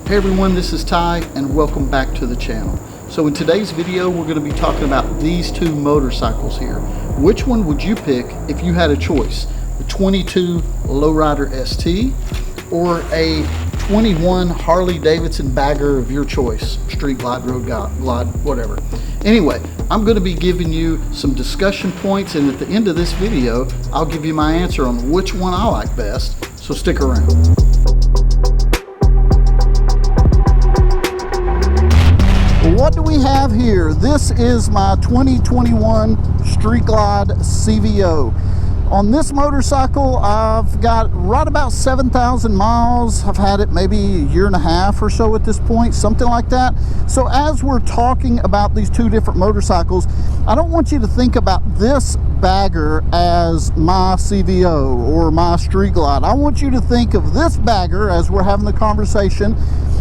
Hey everyone, this is Ty and welcome back to the channel. So in today's video we're going to be talking about these two motorcycles here. Which one would you pick if you had a choice? The 22 Lowrider ST or a 21 Harley Davidson Bagger of your choice? Street glide, road glide, whatever. Anyway, I'm going to be giving you some discussion points, and at the end of this video I'll give you my answer on which one I like best, so stick around. What do we have here? This is my 2021 Street Glide CVO. On this motorcycle, I've got right about 7,000 miles. I've had it maybe a year and a half or so at this point, something like that. So as we're talking about these two different motorcycles, I don't want you to think about this Bagger as my CVO or my Street Glide. I want you to think of this Bagger, as we're having the conversation,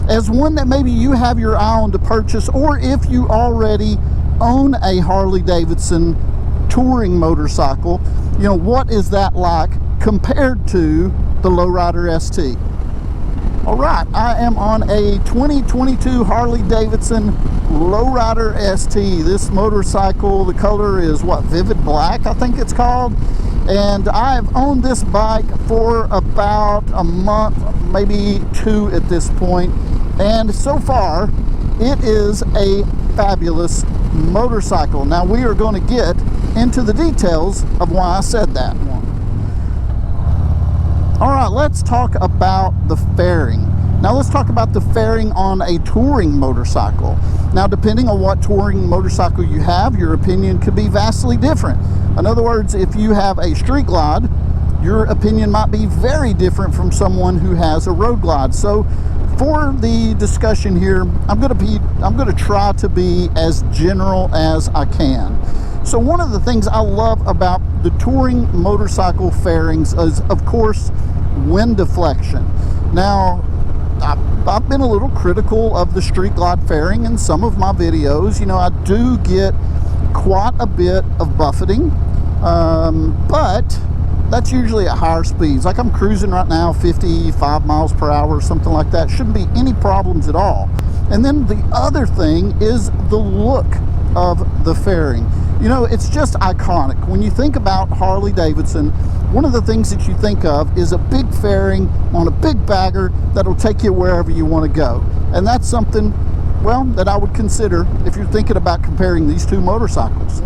as one that maybe you have your eye on to purchase, or if you already own a Harley Davidson touring motorcycle, you know, what is that like compared to the Lowrider ST? All right, I am on a 2022 Harley Davidson Lowrider ST. This motorcycle, the color is what, Vivid Black, I think it's called. And I've owned this bike for about a month, maybe two at this point. And so far, it is a fabulous motorcycle. Now we are going to get into the details of why I said that one. All right, let's talk about the fairing. Now let's talk about the fairing on a touring motorcycle. Now, depending on what touring motorcycle you have, your opinion could be vastly different. In other words, if you have a Street Glide, your opinion might be very different from someone who has a road glide. So for the discussion here, I'm going to try to be as general as I can. So one of the things I love about the touring motorcycle fairings is, of course, wind deflection. Now, I've been a little critical of the Street Glide fairing in some of my videos. You know, I do get quite a bit of buffeting, but that's usually at higher speeds. Like I'm cruising right now 55 miles per hour or something like that. Shouldn't be any problems at all. And then the other thing is the look of the fairing. You know, it's just iconic. When you think about Harley Davidson, one of the things that you think of is a big fairing on a big bagger that'll take you wherever you want to go. And that's something, well, that I would consider if you're thinking about comparing these two motorcycles.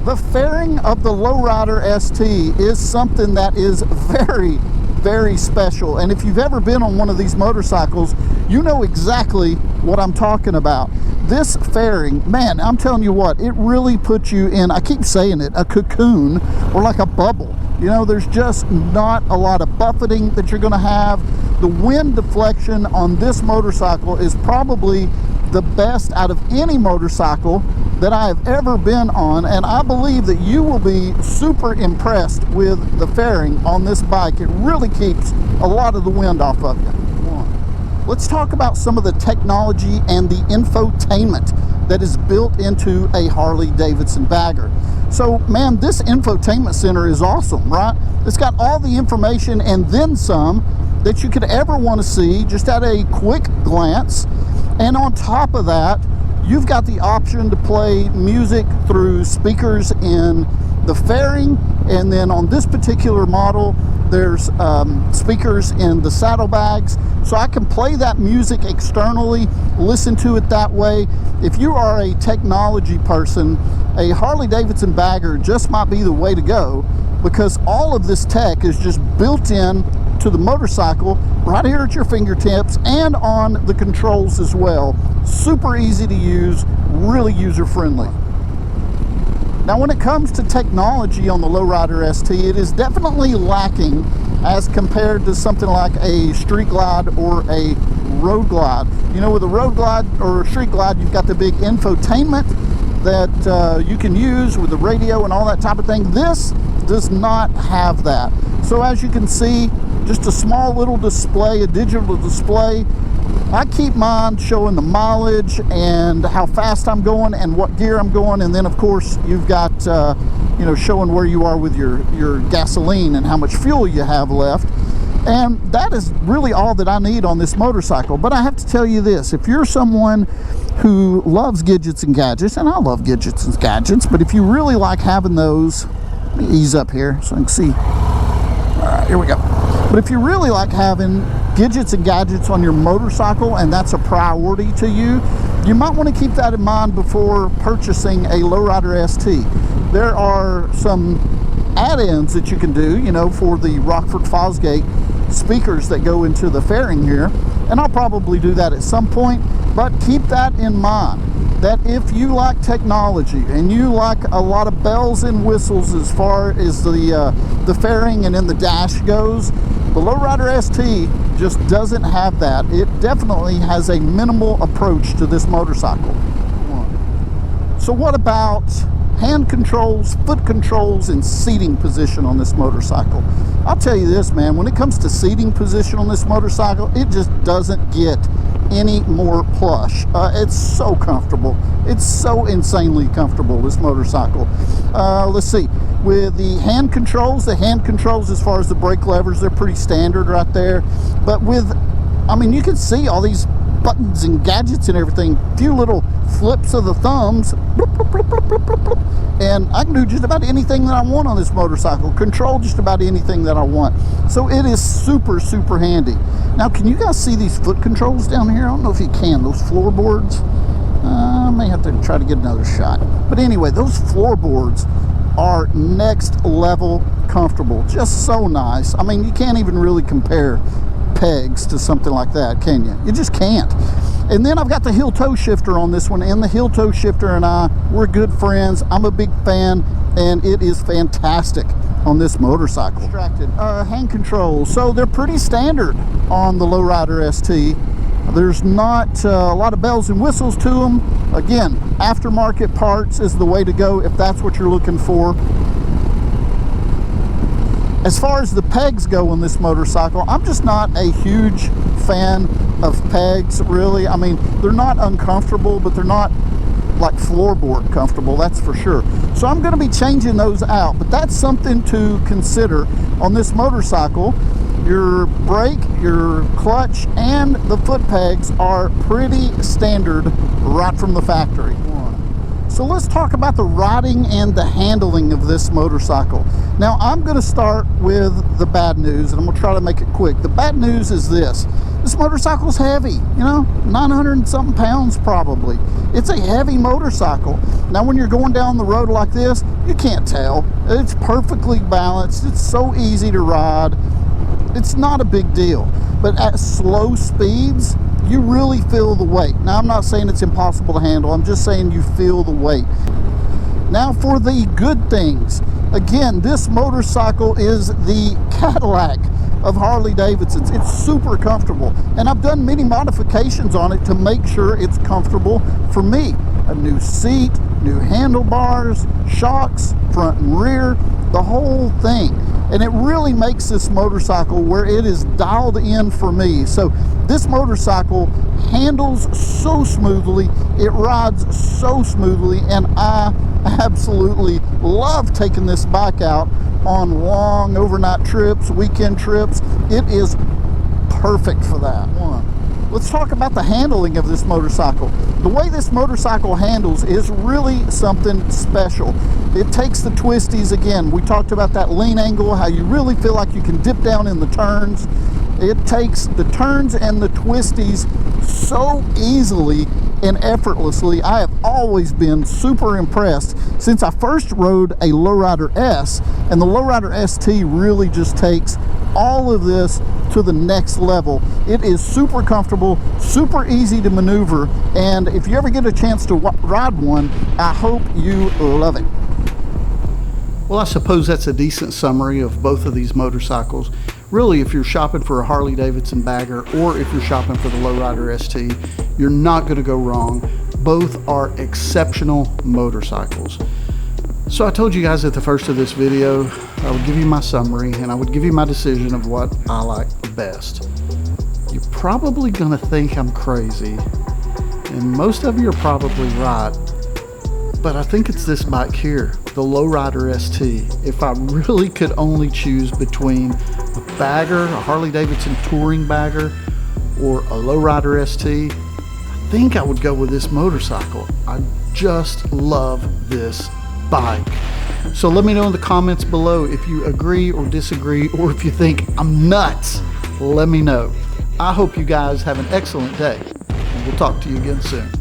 The fairing of the Lowrider ST is something that is very, very special. And if you've ever been on one of these motorcycles, you know exactly what I'm talking about. This fairing, man, I'm telling you what, it really puts you in, I keep saying it, a cocoon or like a bubble. You know, there's just not a lot of buffeting that you're going to have. The wind deflection on this motorcycle is probably the best out of any motorcycle that I have ever been on, and I believe that you will be super impressed with the fairing on this bike. It really keeps a lot of the wind off of you. Let's talk about some of the technology and the infotainment that is built into a Harley Davidson Bagger. So, man, this infotainment center is awesome, right? It's got all the information and then some that you could ever want to see just at a quick glance. And on top of that, you've got the option to play music through speakers in the fairing, and then on this particular model, there's speakers in the saddlebags, so I can play that music externally, listen to it that way. If you are a technology person, a Harley Davidson Bagger just might be the way to go, because all of this tech is just built in to the motorcycle right here at your fingertips and on the controls as well. Super easy to use, really user friendly. Now, when it comes to technology on the Lowrider ST, it is definitely lacking as compared to something like a Street Glide or a Road Glide. You know, with a Road Glide or a Street Glide, you've got the big infotainment that you can use with the radio and all that type of thing. This does not have that. So as you can see, just a small little display, a digital display. I keep mine showing the mileage and how fast I'm going and what gear I'm going, and then of course you've got you know, showing where you are with your gasoline and how much fuel you have left. And that is really all that I need on this motorcycle. But I have to tell you this, if you're someone who loves gadgets and gadgets, and I love gadgets and gadgets, but if you really like having those, let me ease up here so I can see. All right, here we go. But if you really like having gadgets and gadgets on your motorcycle and that's a priority to you, you might want to keep that in mind before purchasing a Lowrider ST. There are some add-ins that you can do, you know, for the Rockford Fosgate speakers that go into the fairing here, and I'll probably do that at some point. But keep that in mind, that if you like technology and you like a lot of bells and whistles as far as the fairing and in the dash goes, the Lowrider ST just doesn't have that. It definitely has a minimal approach to this motorcycle. So what about hand controls, foot controls, and seating position on this motorcycle? I'll tell you this, man, when it comes to seating position on this motorcycle, it just doesn't get any more plush. It's so comfortable. It's so insanely comfortable, this motorcycle. Let's see, with the hand controls as far as the brake levers, they're pretty standard right there. But with, I mean, you can see all these buttons and gadgets and everything, a few little flips of the thumbs, bloop, bloop, bloop, bloop, bloop, bloop, bloop, and I can do just about anything that I want on this motorcycle, control just about anything that I want. So it is super, super handy. Now, can you guys see these foot controls down here? I don't know if you can, those floorboards. I may have to try to get another shot. But anyway, those floorboards are next level comfortable, just so nice. I mean, you can't even really compare pegs to something like that, can you? You just can't. And then I've got the heel toe shifter on this one, and the heel toe shifter and I, we're good friends. I'm a big fan, and it is fantastic on this motorcycle. Hand controls, so they're pretty standard on the Lowrider ST. There's not a lot of bells and whistles to them. Again, aftermarket parts is the way to go if that's what you're looking for. As far as the pegs go on this motorcycle, I'm just not a huge fan of pegs, really. I mean, they're not uncomfortable, but they're not like floorboard comfortable, that's for sure. So I'm going to be changing those out, but that's something to consider on this motorcycle. Your brake, your clutch, and the foot pegs are pretty standard right from the factory. So let's talk about the riding and the handling of this motorcycle. Now, I'm going to start with the bad news, and I'm going to try to make it quick. The bad news is this motorcycle's heavy, you know, 900 and something pounds probably. It's a heavy motorcycle. Now, when you're going down the road like this, you can't tell. It's perfectly balanced. It's so easy to ride. It's not a big deal. But at slow speeds, you really feel the weight. Now, I'm not saying it's impossible to handle. I'm just saying you feel the weight. Now, for the good things. Again, this motorcycle is the Cadillac of Harley Davidson's. It's super comfortable. And I've done many modifications on it to make sure it's comfortable for me. A new seat, new handlebars, shocks, front and rear, the whole thing. And it really makes this motorcycle where it is dialed in for me. So this motorcycle handles so smoothly, it rides so smoothly, and I absolutely love taking this bike out on long overnight trips, weekend trips. It is perfect for that. Let's talk about the handling of this motorcycle. The way this motorcycle handles is really something special. It takes the twisties, again, we talked about that lean angle, how you really feel like you can dip down in the turns. It takes the turns and the twisties so easily and effortlessly. I have always been super impressed since I first rode a Lowrider S, and the Lowrider ST really just takes all of this to the next level. It is super comfortable, super easy to maneuver, and if you ever get a chance to ride one, I hope you love it. Well, I suppose that's a decent summary of both of these motorcycles. Really, if you're shopping for a Harley Davidson Bagger or if you're shopping for the Lowrider ST, you're not going to go wrong. Both are exceptional motorcycles. So I told you guys at the first of this video, I would give you my summary and I would give you my decision of what I like best. You're probably going to think I'm crazy, and most of you are probably right, but I think it's this bike here, the Lowrider ST. If I really could only choose between a bagger, a Harley Davidson touring bagger, or a lowrider ST, I think I would go with this motorcycle. I just love this bike. So let me know in the comments below if you agree or disagree, or if you think I'm nuts. Let me know. I hope you guys have an excellent day, and we'll talk to you again soon.